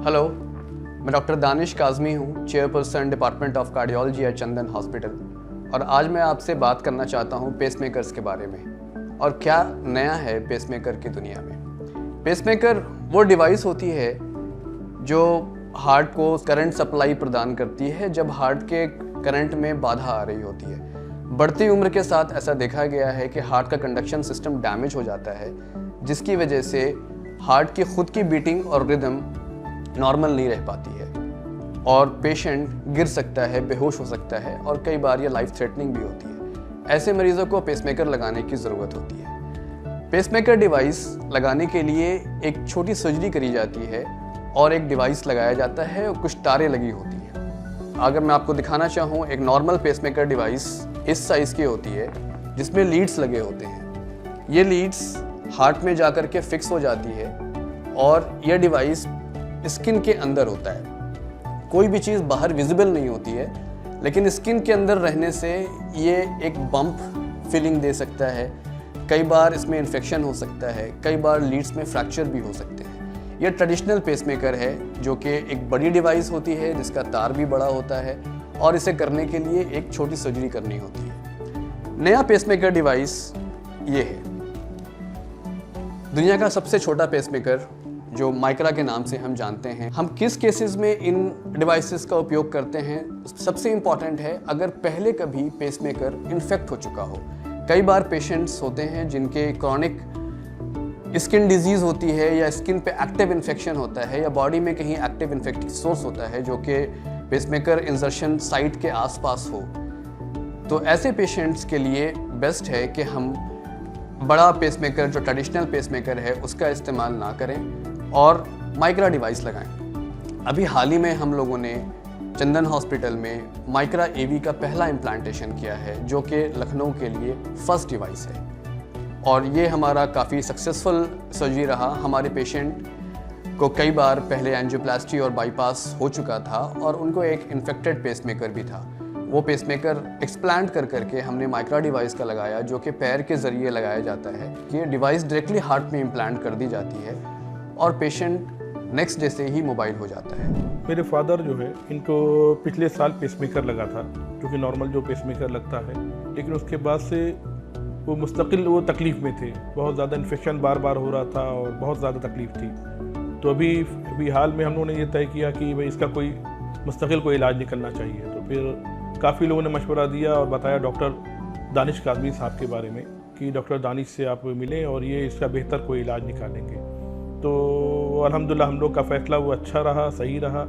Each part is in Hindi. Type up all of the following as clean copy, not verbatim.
हेलो, मैं डॉक्टर दानिश काज़मी हूँ, chairperson department of cardiology at Chandan hospital. और आज मैं आपसे बात करना चाहता हूँ पेसमेकर्स के बारे में और क्या नया है पेसमेकर की दुनिया में। पेसमेकर वो डिवाइस होती है जो हार्ट को करंट सप्लाई प्रदान करती है जब हार्ट के करंट में बाधा आ रही होती है। बढ़ती उम्र के साथ ऐसा देखा गया है कि हार्ट का कंडक्शन सिस्टम डैमेज हो जाता है, जिसकी वजह से हार्ट की खुद की बीटिंग और रिदम नॉर्मल नहीं रह पाती है और पेशेंट गिर सकता है, बेहोश हो सकता है और कई बार ये लाइफ थ्रेटनिंग भी होती है। ऐसे मरीजों को पेसमेकर लगाने की ज़रूरत होती है। पेसमेकर डिवाइस लगाने के लिए एक छोटी सर्जरी करी जाती है और एक डिवाइस लगाया जाता है और कुछ तारें लगी होती हैं। अगर मैं आपको दिखाना चाहूँ, एक नॉर्मल पेसमेकर डिवाइस इस साइज़ की होती है जिसमें लीड्स लगे होते हैं। ये लीड्स हार्ट में जाकर के फिक्स हो जाती है और यह डिवाइस स्किन के अंदर होता है। कोई भी चीज़ बाहर विजिबल नहीं होती है, लेकिन स्किन के अंदर रहने से ये एक बम्प फीलिंग दे सकता है। कई बार इसमें इन्फेक्शन हो सकता है, कई बार लीड्स में फ्रैक्चर भी हो सकते हैं। ये ट्रेडिशनल पेसमेकर है जो कि एक बड़ी डिवाइस होती है जिसका तार भी बड़ा होता है और इसे करने के लिए एक छोटी सर्जरी करनी होती है। नया पेसमेकर डिवाइस ये है, दुनिया का सबसे छोटा पेसमेकर जो माइक्रा के नाम से हम जानते हैं। हम किस केसेस में इन डिवाइसेस का उपयोग करते हैं, सबसे इम्पॉर्टेंट है अगर पहले कभी पेसमेकर इन्फेक्ट हो चुका हो। कई बार पेशेंट्स होते हैं जिनके क्रॉनिक स्किन डिजीज़ होती है या स्किन पे एक्टिव इन्फेक्शन होता है या बॉडी में कहीं एक्टिव इन्फेक्टिव सोर्स होता है जो कि पेसमेकर इंसर्शन साइट के आसपास हो। तो ऐसे पेशेंट्स के लिए बेस्ट है कि हम बड़ा पेसमेकर जो ट्रेडिशनल पेसमेकर है उसका इस्तेमाल ना करें और माइक्रा डिवाइस लगाएं। अभी हाल ही में हम लोगों ने चंदन हॉस्पिटल में माइक्रा एवी का पहला इम्प्लांटेशन किया है जो कि लखनऊ के लिए फर्स्ट डिवाइस है और ये हमारा काफ़ी सक्सेसफुल सर्जरी रहा। हमारे पेशेंट को कई बार पहले एंजियोप्लास्टी और बाईपास हो चुका था और उनको एक इन्फेक्टेड पेसमेकर भी था। वो पेसमेकर एक्सप्लांट कर करके हमने माइक्रा डिवाइस का लगाया जो कि पैर के ज़रिए लगाया जाता है। ये डिवाइस डायरेक्टली हार्ट में इम्प्लांट कर दी जाती है और पेशेंट नेक्स्ट डे से ही मोबाइल हो जाता है। मेरे फादर जो है इनको पिछले साल पेसमेकर लगा था जो कि नॉर्मल जो पेसमेकर लगता है, लेकिन उसके बाद से वो मुस्तकिल वो तकलीफ़ में थे। बहुत ज़्यादा इन्फेक्शन बार बार हो रहा था और बहुत ज़्यादा तकलीफ़ थी। तो अभी हाल में हम लोगों ने ये तय किया कि भाई इसका कोई मुस्तकिल कोई इलाज निकलना चाहिए। तो फिर काफ़ी लोगों ने मशवरा दिया और बताया डॉक्टर दानिश काज़मी साहब के बारे में कि डॉक्टर दानिश से आप मिलें और ये इसका बेहतर कोई इलाज निकालेंगे। तो अल्हम्दुलिल्लाह हम लोग का फ़ैसला वो अच्छा रहा, सही रहा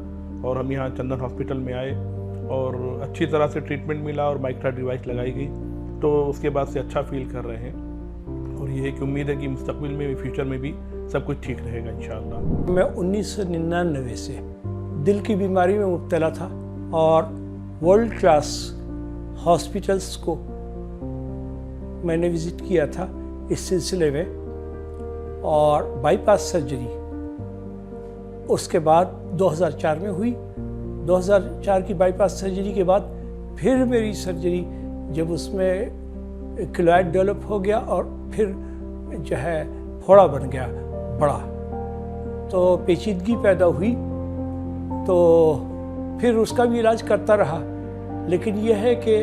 और हम यहाँ चंदन हॉस्पिटल में आए और अच्छी तरह से ट्रीटमेंट मिला और माइक्रा डिवाइस लगाई गई। तो उसके बाद से अच्छा फील कर रहे हैं और ये है कि उम्मीद है कि मुस्तकबिल में फ्यूचर में भी सब कुछ ठीक रहेगा इंशाअल्लाह। मैं 1999 से दिल की बीमारी में मुब्तला था और वर्ल्ड क्लास हॉस्पिटल्स को मैंने विज़िट किया था इस सिलसिले में और बाईपास सर्जरी उसके बाद 2004 में हुई। 2004 की बाईपास सर्जरी के बाद फिर मेरी सर्जरी जब उसमें क्लोराइड डेवलप हो गया और फिर जो है फोड़ा बन गया बड़ा, तो पेचीदगी पैदा हुई। तो फिर उसका भी इलाज करता रहा, लेकिन यह है कि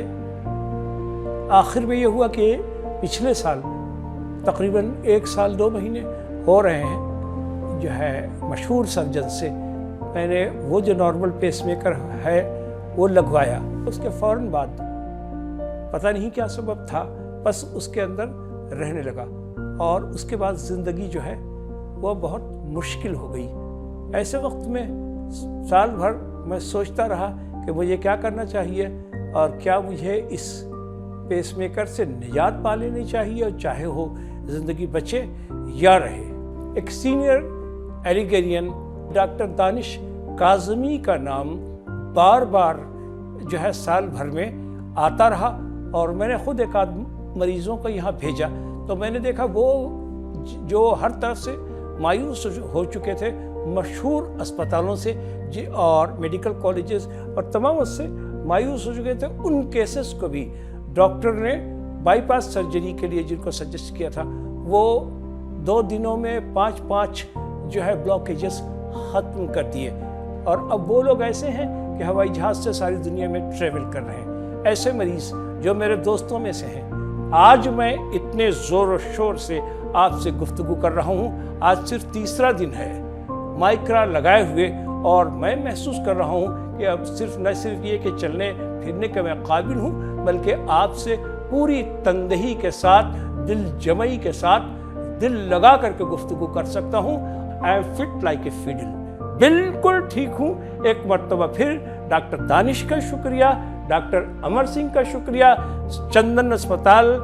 आखिर में ये हुआ कि पिछले साल तकरीबन 1 साल 2 महीने हो रहे हैं जो है मशहूर सर्जन से मैंने वो जो नॉर्मल पेसमेकर है वो लगवाया। उसके फ़ौरन बाद पता नहीं क्या सबब था, बस उसके अंदर रहने लगा और उसके बाद ज़िंदगी जो है वो बहुत मुश्किल हो गई। ऐसे वक्त में साल भर मैं सोचता रहा कि मुझे क्या करना चाहिए और क्या मुझे इस पेसमेकर से निजात पा लेनी चाहिए और चाहे हो ज़िंदगी बचे या रहे। एक सीनियर एलिगेरियन डॉक्टर दानिश काज़मी का नाम बार बार जो है साल भर में आता रहा और मैंने ख़ुद एक आध मरीज़ों को यहाँ भेजा तो मैंने देखा वो जो हर तरफ से मायूस हो चुके थे, मशहूर अस्पतालों से और मेडिकल कॉलेजेस और तमाम उससे मायूस हो चुके थे, उन केसेस को भी डॉक्टर ने बाईपास सर्जरी के लिए जिनको सजेस्ट किया था वो 2 दिनों में 5-5 जो है ब्लॉकेजेस ख़त्म कर दिए। और अब वो लोग ऐसे हैं कि हवाई जहाज़ से सारी दुनिया में ट्रेवल कर रहे हैं। ऐसे मरीज़ जो मेरे दोस्तों में से हैं, आज मैं इतने ज़ोर और शोर से आपसे गुफ्तगू कर रहा हूँ। आज सिर्फ तीसरा दिन है माइक्रा लगाए हुए, और मैं महसूस कर रहा हूँ कि अब न सिर्फ ये कि चलने फिरने के मैं काबिल हूँ, बल्कि आपसे पूरी तंदही के साथ, दिल जमई के साथ, दिल लगा करके गुफ्तगू कर सकता हूँ। I am fit like a fiddle, बिल्कुल ठीक हूँ। एक मरतबा फिर डॉक्टर दानिश का शुक्रिया, डॉक्टर अमर सिंह का शुक्रिया, चंदन अस्पताल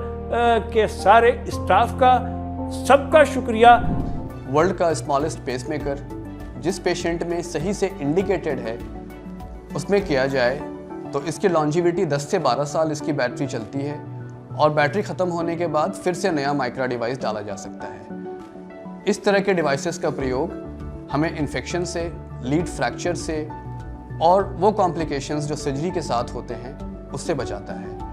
के सारे स्टाफ का, सबका शुक्रिया। वर्ल्ड का स्मॉलेस्ट पेसमेकर जिस पेशेंट में सही से इंडिकेटेड है उसमें किया जाए तो इसकी लॉन्जिविटी 10 से 12 साल इसकी बैटरी चलती है, और बैटरी ख़त्म होने के बाद फिर से नया माइक्रा डिवाइस डाला जा सकता है। इस तरह के डिवाइसेस का प्रयोग हमें इन्फेक्शन से, लीड फ्रैक्चर से और वो कॉम्प्लिकेशंस जो सर्जरी के साथ होते हैं उससे बचाता है।